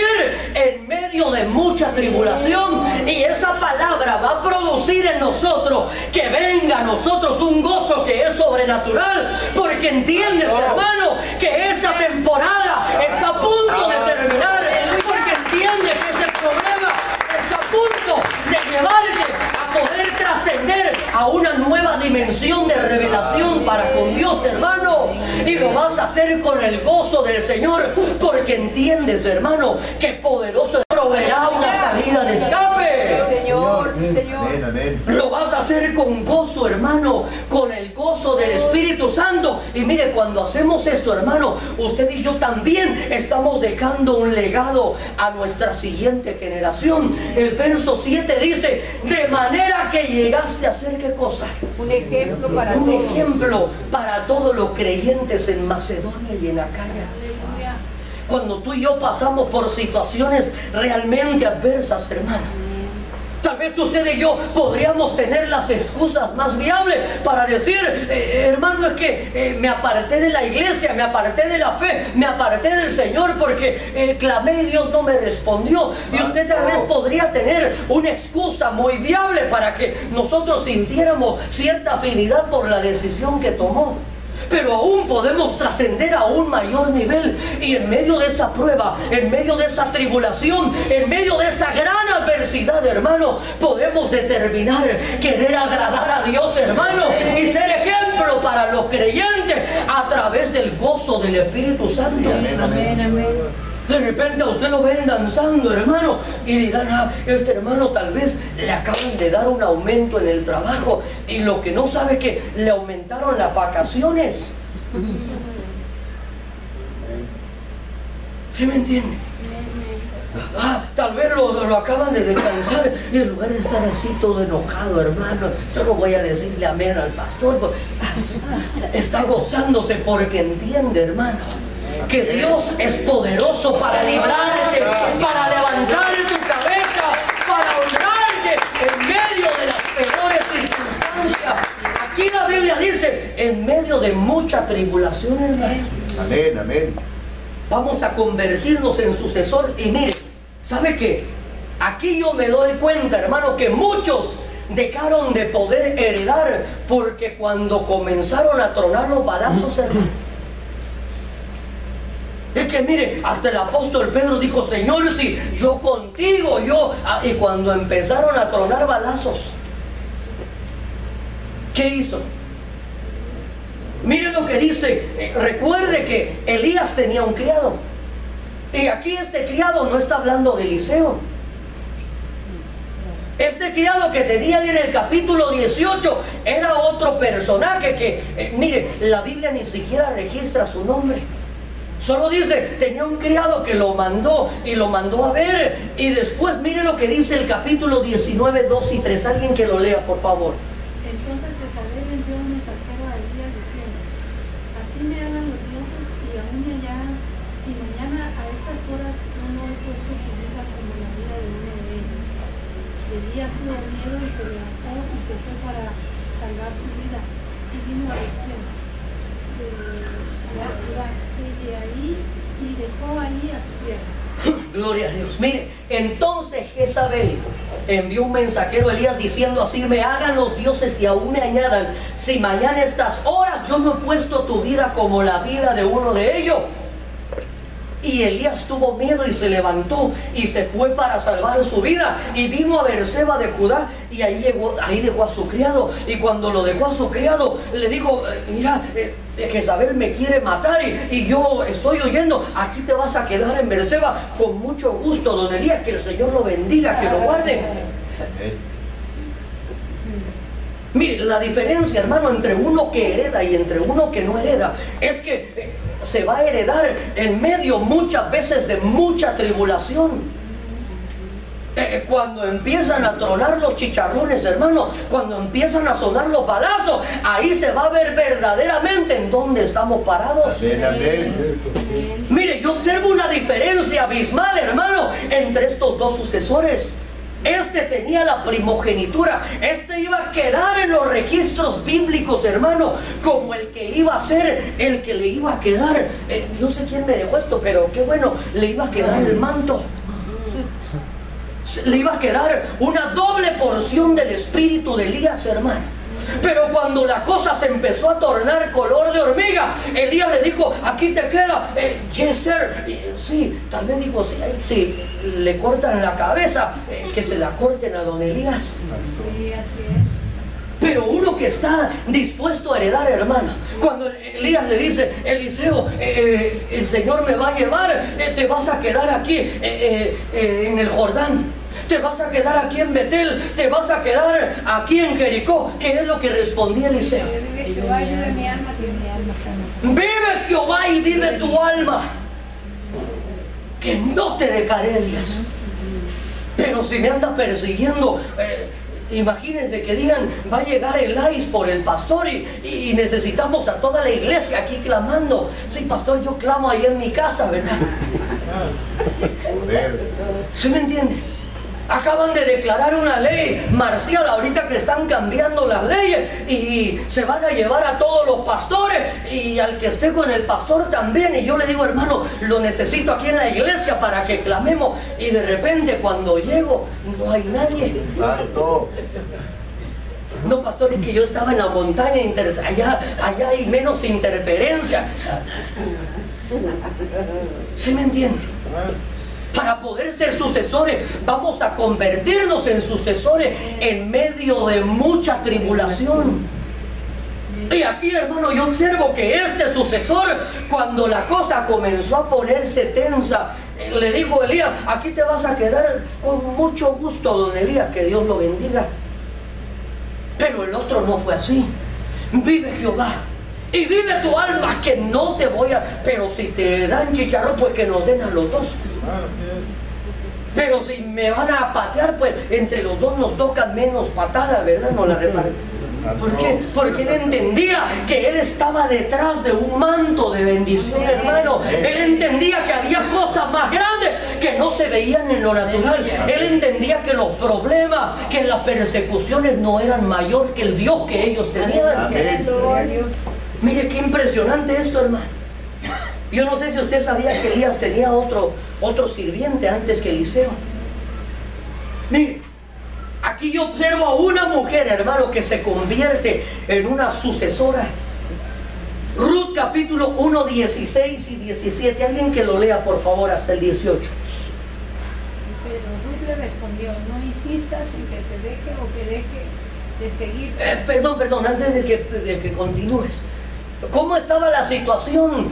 en medio de mucha tribulación. Y esa palabra va a producir en nosotros que venga a nosotros un gozo que es sobrenatural. Porque entiendes, hermano, que esta temporada está a punto de terminar. Porque entiendes que ese problema está a punto de llevarte a poder trascender a una nueva dimensión de revelación para con Dios, hermano. Y lo vas a hacer con el gozo del Señor, porque entiendes, hermano, que poderoso proveerá una salida de escape. Señor, Señor. Amén, amén. Lo vas a hacer con gozo, hermano, con el gozo del Espíritu Santo. Y mire, cuando hacemos esto, hermano, usted y yo también estamos dejando un legado a nuestra siguiente generación. El verso 7 dice, de manera que llegaste a ser, ¿qué cosa? Un ejemplo para Un todos. ejemplo para todos los creyentes en Macedonia y en Acaya. Aleluya. Cuando tú y yo pasamos por situaciones realmente adversas, hermano, tal vez usted y yo podríamos tener las excusas más viables para decir, hermano, es que me aparté de la iglesia, me aparté de la fe, me aparté del Señor porque clamé y Dios no me respondió. Y usted tal vez podría tener una excusa muy viable para que nosotros sintiéramos cierta afinidad por la decisión que tomó. Pero aún podemos trascender a un mayor nivel. Y en medio de esa prueba, en medio de esa tribulación, en medio de esa gran adversidad, hermano, podemos determinar querer agradar a Dios, hermano, y ser ejemplo para los creyentes a través del gozo del Espíritu Santo. Amén, amén. De repente a usted lo ven danzando, hermano, y dirán, este hermano tal vez le acaban de dar un aumento en el trabajo y lo que no sabe es que le aumentaron las vacaciones. ¿Sí me entiende? Tal vez lo acaban de descansar y en lugar de estar así todo enojado, hermano, yo no voy a decirle amén al pastor, pues, está gozándose porque entiende, hermano, que Dios es poderoso para librarte, para levantar tu cabeza, para honrarte en medio de las peores circunstancias. Aquí la Biblia dice, en medio de mucha tribulación, hermano. Amén, amén. Vamos a convertirnos en sucesor. Y mire, ¿sabe qué? Aquí yo me doy cuenta, hermano, que muchos dejaron de poder heredar porque cuando comenzaron a tronar los balazos, hermano, es que mire, hasta el apóstol Pedro dijo, Señor, si yo contigo, y cuando empezaron a tronar balazos, ¿qué hizo? Mire lo que dice, recuerde que Elías tenía un criado, y aquí este criado no está hablando de Eliseo. Este criado que tenía en el capítulo 18 era otro personaje que, mire, la Biblia ni siquiera registra su nombre. Solo dice, tenía un criado que lo mandó y lo mandó a ver. Y después mire lo que dice el capítulo 19, 2 y 3. Alguien que lo lea, por favor. Entonces Jezabel envió un mensajero a Elías diciendo, así me hagan los dioses y aún allá, si mañana a estas horas no he puesto tu vida como la vida de uno de ellos. Y Elías tuvo miedo y se levantó y se fue para salvar su vida. y vino a visión de ahí y dejó ahí a su tierra. Gloria a Dios. Mire, entonces Jezabel envió un mensajero a Elías diciendo así: me hagan los dioses y aún me añadan, si mañana a estas horas yo no he puesto tu vida como la vida de uno de ellos. Y Elías tuvo miedo y se levantó y se fue para salvar su vida, y vino a Beerseba de Judá, y ahí dejó a su criado. Y cuando lo dejó a su criado, le dijo: mira, Jezabel me quiere matar y yo estoy huyendo, aquí te vas a quedar en Beerseba. Con mucho gusto, don Elías, que el Señor lo bendiga, que lo guarde. Mire, la diferencia, hermano, entre uno que hereda y entre uno que no hereda es que se va a heredar en medio muchas veces de mucha tribulación. Cuando empiezan a tronar los chicharrones, hermano, cuando empiezan a sonar los balazos, ahí se va a ver verdaderamente en dónde estamos parados. Amén, amén. Mire, yo observo una diferencia abismal, hermano, entre estos dos sucesores. Este tenía la primogenitura, este iba a quedar en los registros bíblicos, hermano, como el que iba a ser, el que le iba a quedar, no sé quién me dejó esto, pero qué bueno, le iba a quedar el manto. Le iba a quedar una doble porción del espíritu de Elías, hermano. Pero cuando la cosa se empezó a tornar color de hormiga, Elías le dijo: aquí te queda, yes sir. Sí, tal vez dijo: sí, sí, le cortan la cabeza, que se la corten a don Elías. Sí, así es. Pero uno que está dispuesto a heredar, hermano, cuando Elías le dice: Eliseo, el Señor me va a llevar, te vas a quedar aquí en el Jordán, te vas a quedar aquí en Betel, te vas a quedar aquí en Jericó. ¿Qué es lo que respondía Eliseo? Vive Jehová y vive mi alma, que mi alma está. Vive Jehová y vive tu alma, que no te dejaré, Elías. Pero si me anda persiguiendo, imagínense que digan: va a llegar el ICE por el pastor y necesitamos a toda la iglesia aquí clamando. Sí, pastor, yo clamo ahí en mi casa, ¿verdad? ¿Sí me entiende? Acaban de declarar una ley marcial ahorita, que están cambiando las leyes y se van a llevar a todos los pastores y al que esté con el pastor también. Y yo le digo: hermano, lo necesito aquí en la iglesia para que clamemos. Y de repente cuando llego no hay nadie. Santo. No, pastor, es que yo estaba en la montaña, allá hay menos interferencia. ¿Sí me entiende? Para poder ser sucesores, vamos a convertirnos en sucesores en medio de mucha tribulación. Y aquí, hermano, yo observo que este sucesor, cuando la cosa comenzó a ponerse tensa, le dijo a Elías: aquí te vas a quedar con mucho gusto, don Elías, que Dios lo bendiga. Pero el otro no fue así. Vive Jehová y vive tu alma, que no te voy a... Pero si te dan chicharrón, pues que nos den a los dos. Pero si me van a patear, pues entre los dos nos tocan menos patadas, ¿verdad? No la reparten. ¿Por qué? Porque él entendía que él estaba detrás de un manto de bendición, hermano. Él entendía que había cosas más grandes que no se veían en lo natural. Él entendía que los problemas, que las persecuciones no eran mayor que el Dios que ellos tenían. Mire qué impresionante esto, hermano. Yo no sé si usted sabía que Elías tenía otro sirviente antes que Eliseo. Mire, aquí yo observo a una mujer, hermano, que se convierte en una sucesora. Ruth capítulo 1, 16 y 17. Alguien que lo lea, por favor, hasta el 18. Pero Ruth le respondió: no insistas en que te deje o que deje de seguir. Perdón, antes de que continúes. ¿Cómo estaba la situación?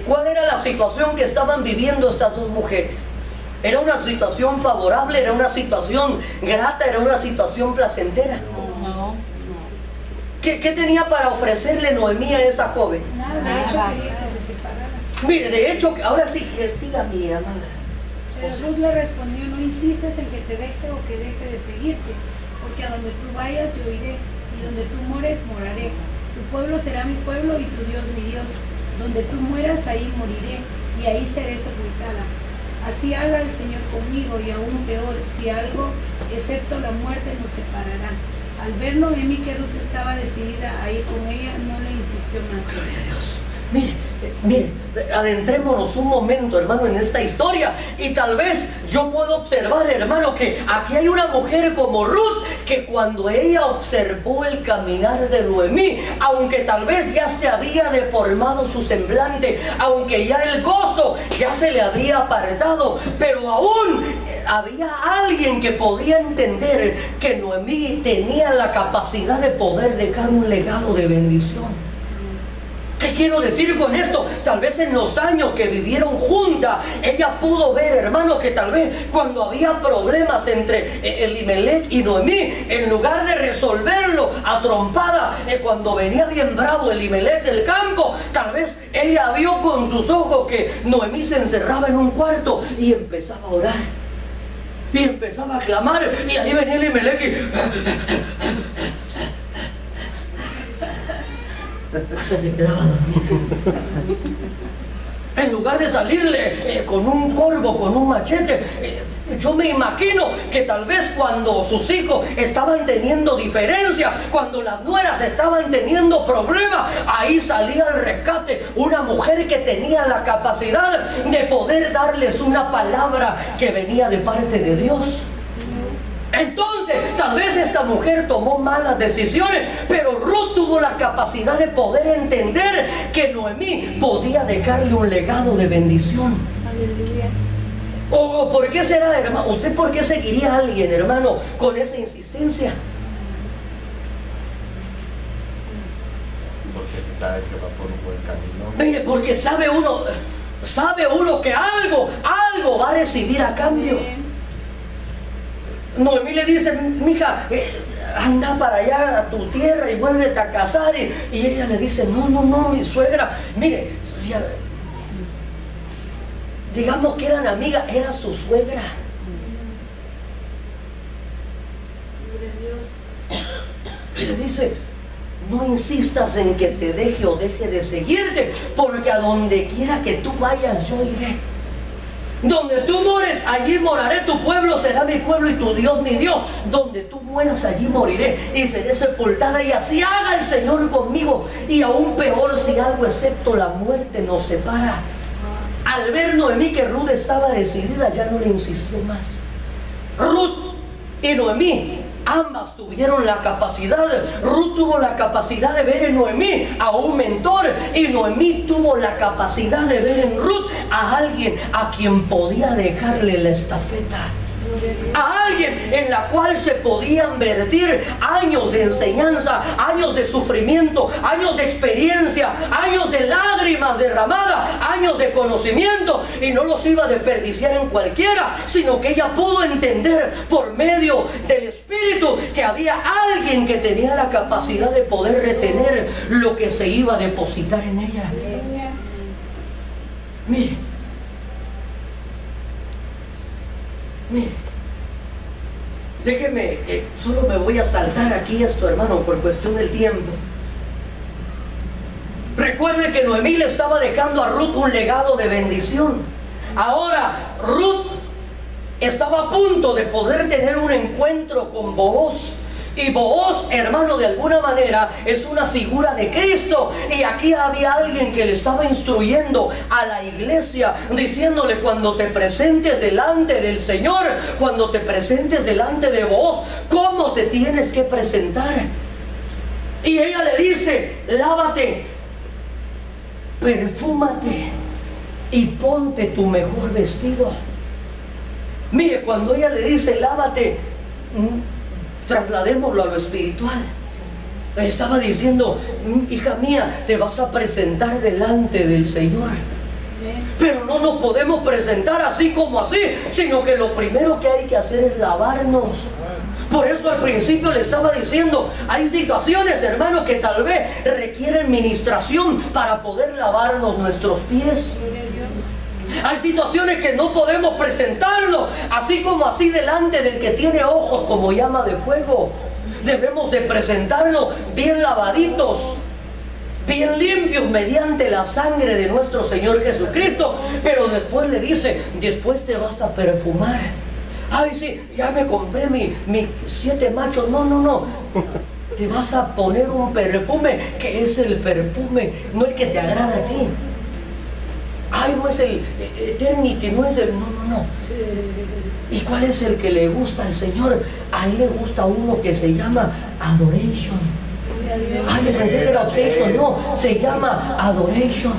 ¿Cuál era la situación que estaban viviendo estas dos mujeres? ¿Era una situación favorable? ¿Era una situación grata? ¿Era una situación placentera? No. ¿Qué tenía para ofrecerle Noemí a esa joven? Nada, de hecho quería que se separaran. Mire, de hecho, ahora sí, que siga mi amada. Pero Ruth le respondió: no insistes en que te deje o que deje de seguirte, porque a donde tú vayas yo iré, y donde tú mores moraré. Tu pueblo será mi pueblo y tu Dios mi Dios. Donde tú mueras, ahí moriré, y ahí seré sepultada. Así haga el Señor conmigo, y aún peor, si algo excepto la muerte nos separará. Al ver Noemí que Ruth estaba decidida a ir con ella, no le insistió más. Gloria a Dios. Mire, adentrémonos un momento, hermano, en esta historia. Y tal vez yo puedo observar, hermano, que aquí hay una mujer como Ruth, que cuando ella observó el caminar de Noemí, aunque tal vez ya se había deformado su semblante, aunque ya el gozo ya se le había apartado, pero aún había alguien que podía entender que Noemí tenía la capacidad de poder dejar un legado de bendición. ¿Qué quiero decir con esto? Tal vez en los años que vivieron juntas, ella pudo ver, hermano, que tal vez cuando había problemas entre Elimelech y Noemí, en lugar de resolverlo a trompada, cuando venía bien bravo Elimelech del campo, tal vez ella vio con sus ojos que Noemí se encerraba en un cuarto y empezaba a orar. Y empezaba a clamar, y ahí venía Elimelech y hasta se quedaba dormido. En lugar de salirle con un corvo, con un machete, yo me imagino que tal vez cuando sus hijos estaban teniendo diferencia, cuando las nueras estaban teniendo problemas, ahí salía al rescate una mujer que tenía la capacidad de poder darles una palabra que venía de parte de Dios. Entonces, tal vez esta mujer tomó malas decisiones, pero Ruth tuvo la capacidad de poder entender que Noemí podía dejarle un legado de bendición. Aleluya. ¿O por qué será, hermano? ¿Usted por qué seguiría a alguien, hermano, con esa insistencia? Porque se sabe que va por un buen camino. Mire, porque sabe uno que algo va a recibir a cambio. Noemí le dice, mija, anda para allá a tu tierra y vuélvete a casar. Y ella le dice, no, mi suegra, mire, digamos que eran amigas, era su suegra. Y le dice, no insistas en que te deje o deje de seguirte, porque a donde quiera que tú vayas, yo iré. Donde tú mores, allí moraré, tu pueblo será mi pueblo y tu Dios mi Dios. Donde tú mueras, allí moriré y seré sepultada, y así haga el Señor conmigo, y aún peor si algo excepto la muerte nos separa. Al ver Noemí que Ruth estaba decidida, ya no le insistió más. Ruth y Noemí, ambas tuvieron la capacidad. Ruth tuvo la capacidad de ver en Noemí a un mentor, y Noemí tuvo la capacidad de ver en Ruth a alguien a quien podía dejarle la estafeta. A alguien en la cual se podían vertir años de enseñanza, años de sufrimiento, años de experiencia, años de lágrimas derramadas, años de conocimiento, y no los iba a desperdiciar en cualquiera, sino que ella pudo entender por medio del Espíritu que había alguien que tenía la capacidad de poder retener lo que se iba a depositar en ella. Mire, déjeme, solo me voy a saltar aquí esto, hermano, por cuestión del tiempo. Recuerde que Noemí le estaba dejando a Ruth un legado de bendición. Ahora Ruth estaba a punto de poder tener un encuentro con Booz. Y Booz, hermano, de alguna manera es una figura de Cristo. Y aquí había alguien que le estaba instruyendo a la iglesia, diciéndole: cuando te presentes delante del Señor, cuando te presentes delante de Booz, ¿cómo te tienes que presentar? Y ella le dice: lávate, perfúmate y ponte tu mejor vestido. Mire, cuando ella le dice lávate, trasladémoslo a lo espiritual. Le estaba diciendo: hija mía, te vas a presentar delante del Señor. Pero no nos podemos presentar así como así, sino que lo primero que hay que hacer es lavarnos. Por eso al principio le estaba diciendo, hay situaciones, hermano, que tal vez requieren ministración para poder lavarnos nuestros pies. Hay situaciones que no podemos presentarnos así como así delante del que tiene ojos como llama de fuego. Debemos de presentarnos bien lavaditos, bien limpios mediante la sangre de nuestro Señor Jesucristo. Pero después le dice: después te vas a perfumar. Ay, sí, ya me compré mi 7 machos. No, no, no. Te vas a poner un perfume que es el perfume, no el que te agrada a ti. Ay, no es el Eternity, no es el... No, no, no. ¿Y cuál es el que le gusta al Señor? A Él le gusta uno que se llama Adoration. Ay, pensé que era Obsession. No, se llama Adoration.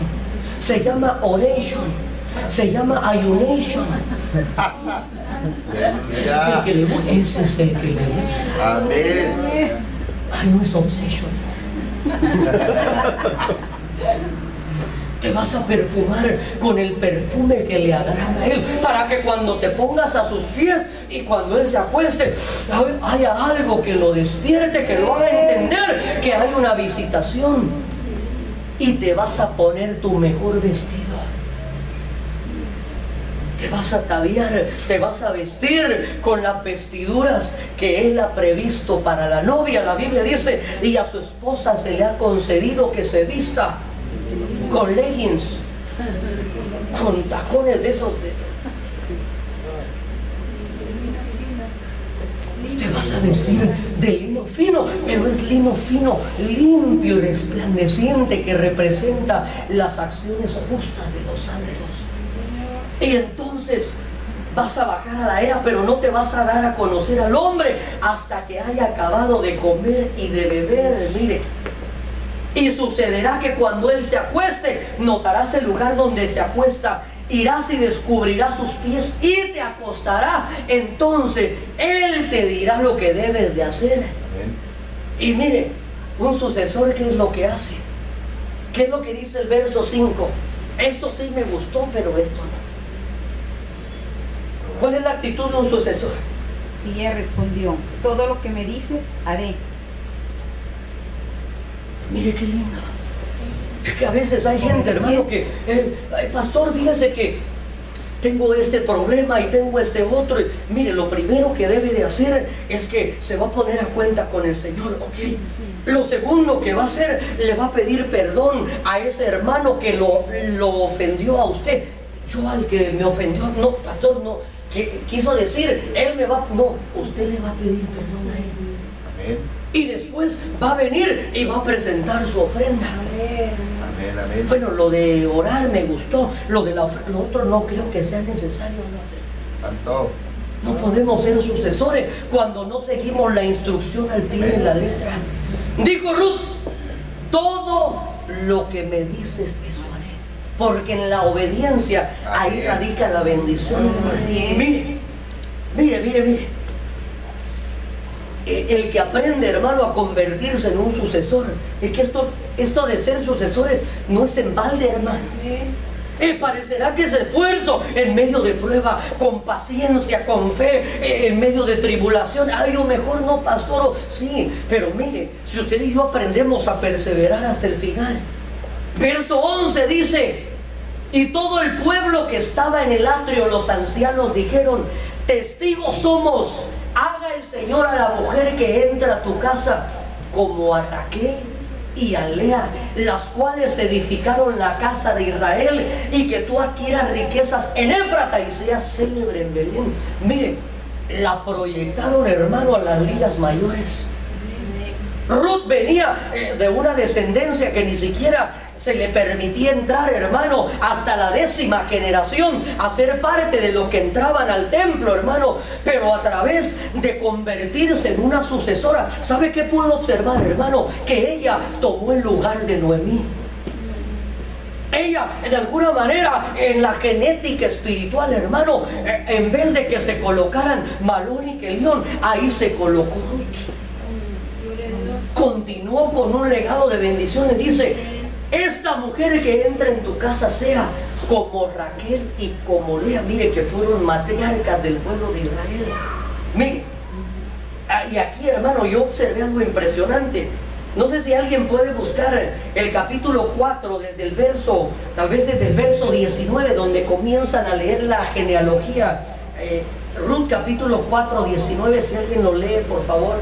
Se llama Oration. Se llama Ayunation. Ese es el que le gusta. Amén. Ay, no es Obsession. Te vas a perfumar con el perfume que le agrada a Él, para que cuando te pongas a sus pies y cuando Él se acueste, haya algo que lo despierte, que lo haga entender que hay una visitación. Y te vas a poner tu mejor vestido. Te vas a ataviar, te vas a vestir con las vestiduras que Él ha previsto para la novia. La Biblia dice, y a su esposa se le ha concedido que se vista con leggings, con tacones de esos. Te vas a vestir de lino fino, pero es lino fino, limpio y resplandeciente, que representa las acciones justas de los santos. Y entonces vas a bajar a la era, pero no te vas a dar a conocer al hombre hasta que haya acabado de comer y de beber. Mire, y sucederá que cuando él se acueste, notarás el lugar donde se acuesta, irás y descubrirás sus pies y te acostará. Entonces él te dirá lo que debes de hacer. Y mire, un sucesor, ¿qué es lo que hace? ¿Qué es lo que dice el verso 5? Esto sí me gustó, pero esto no. ¿Cuál es la actitud de un sucesor? Y ella respondió, todo lo que me dices, haré. Mire qué lindo. Es que a veces hay gente, hermano, que, pastor, fíjese que tengo este problema y tengo este otro. Y, mire, lo primero que debe de hacer es que se va a poner a cuenta con el Señor, ¿ok? Lo segundo que va a hacer, le va a pedir perdón a ese hermano que lo ofendió a usted. Yo al que me ofendió, no, pastor, no, que quiso decir, él me va, no, usted le va a pedir perdón a él. Amén. Y después va a venir y va a presentar su ofrenda. Amén, amén. Bueno, lo de orar me gustó, lo de la ofrenda, lo otro no creo que sea necesario. Tanto. No podemos ser sucesores cuando no seguimos la instrucción al pie de la letra. Dijo Ruth, todo lo que me dices, eso haré. Porque en la obediencia, ahí radica la bendición. Mire. El que aprende, hermano, a convertirse en un sucesor, es que esto de ser sucesores no es en balde, hermano. Parecerá que es esfuerzo en medio de prueba, con paciencia, con fe, en medio de tribulación. Ay, yo mejor no, pastor. Sí, pero mire, si usted y yo aprendemos a perseverar hasta el final. Verso 11 dice, y todo el pueblo que estaba en el atrio, los ancianos dijeron, testigos somos, haga el Señor a la mujer que entra a tu casa como a Raquel y a Lea, las cuales edificaron la casa de Israel, y que tú adquieras riquezas en Éfrata y seas célebre en Belén. Mire, la proyectaron, hermano, a las ligas mayores. Ruth venía de una descendencia que ni siquiera se le permitía entrar, hermano, hasta la 10ª generación a ser parte de los que entraban al templo, hermano. Pero a través de convertirse en una sucesora, ¿sabe qué puedo observar, hermano? Que ella tomó el lugar de Noemí. Ella, de alguna manera, en la genética espiritual, hermano, en vez de que se colocaran Malón y Kelión, ahí se colocó Ruth. Continuó con un legado de bendiciones. Dice, esta mujer que entra en tu casa sea como Raquel y como Lea. Mire, que fueron matriarcas del pueblo de Israel. Mire, y aquí, hermano, yo observé algo impresionante. No sé si alguien puede buscar el capítulo 4 desde el verso, tal vez desde el verso 19, donde comienzan a leer la genealogía. Ruth capítulo 4, 19, si alguien lo lee, por favor.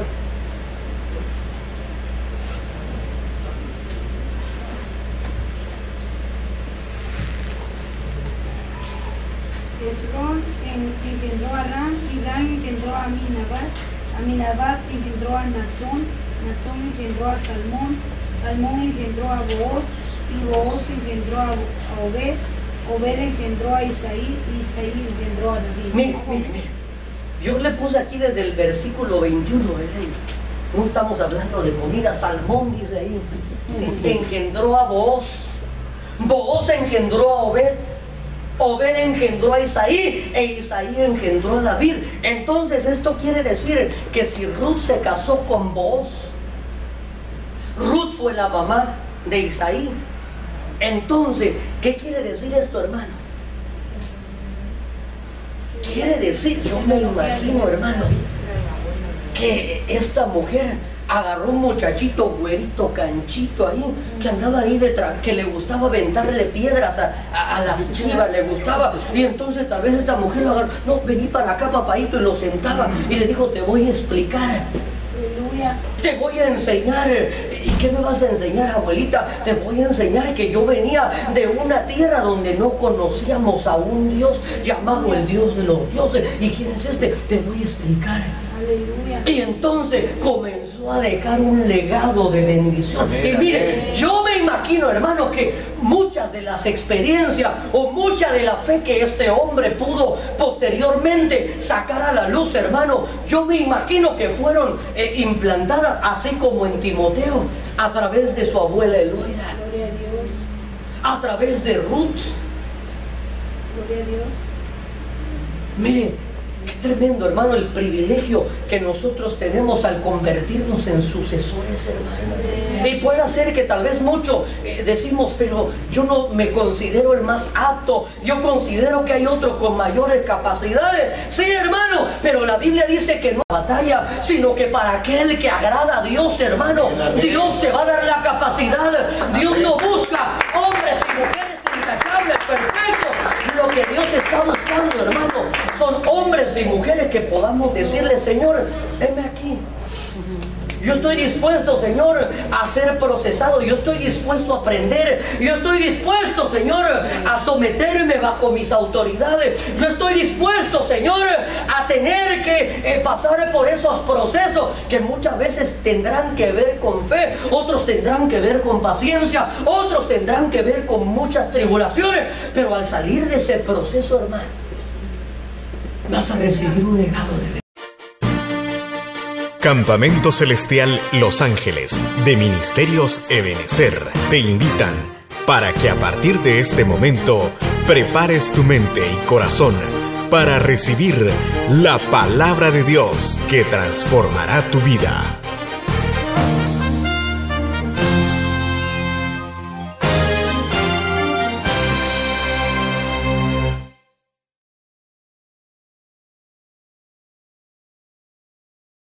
Hezrón engendró a Ram, y Ram engendró a Aminadab, Aminadab engendró a Nazón, Nazón engendró a Salmón, Salmón engendró a Booz, y Booz engendró a Obed, Obed engendró a Isaí, y Isaí engendró a David. Mire. Yo le puse aquí desde el versículo 21, no estamos hablando de comida. Salmón dice ahí, engendró a Booz, Booz engendró a Obed, Obed engendró a Isaí, e Isaí engendró a David. Entonces esto quiere decir que si Ruth se casó con Booz, Ruth fue la mamá de Isaí. Entonces, ¿qué quiere decir esto, hermano? Quiere decir, yo me imagino, hermano, que esta mujer agarró un muchachito güerito, canchito ahí, que andaba ahí detrás, que le gustaba aventarle piedras a las chivas, le gustaba, y entonces tal vez esta mujer lo agarró, no, vení para acá, papaito, y lo sentaba, y le dijo, te voy a explicar, te voy a enseñar. ¿Y qué me vas a enseñar, abuelita? Te voy a enseñar que yo venía de una tierra donde no conocíamos a un Dios llamado el Dios de los dioses. ¿Y quién es este? Te voy a explicar. Aleluya. Y entonces comenzó a dejar un legado de bendición. Amén, Y mire, amén. yo me imagino, hermano, que muchas de las experiencias o mucha de la fe que este hombre pudo posteriormente sacar a la luz, hermano, yo me imagino que fueron implantadas, así como en Timoteo, a través de su abuela Eloida, Gloria a Dios. a través de Ruth. Gloria a Dios. Mire, qué tremendo, hermano, el privilegio que nosotros tenemos al convertirnos en sucesores, hermano. Y puede ser que tal vez mucho decimos, pero yo no me considero el más apto, yo considero que hay otro con mayores capacidades. Sí, hermano, pero la Biblia dice que no hay batalla, sino que para aquel que agrada a Dios, hermano, Dios te va a dar la capacidad. Dios no busca hombres y mujeres intachables, perfectos. Lo que Dios está buscando, hermano, son hombres y mujeres que podamos decirle, Señor, heme aquí. Yo estoy dispuesto, Señor, a ser procesado. Yo estoy dispuesto a aprender. Yo estoy dispuesto, Señor, a someterme bajo mis autoridades. Yo estoy dispuesto, Señor, a tener que pasar por esos procesos que muchas veces tendrán que ver con fe, otros tendrán que ver con paciencia, otros tendrán que ver con muchas tribulaciones. Pero al salir de ese proceso, hermano, vas a recibir un legado de vida. Campamento Celestial Los Ángeles de Ministerios Ebenecer te invitan para que a partir de este momento prepares tu mente y corazón para recibir la palabra de Dios que transformará tu vida.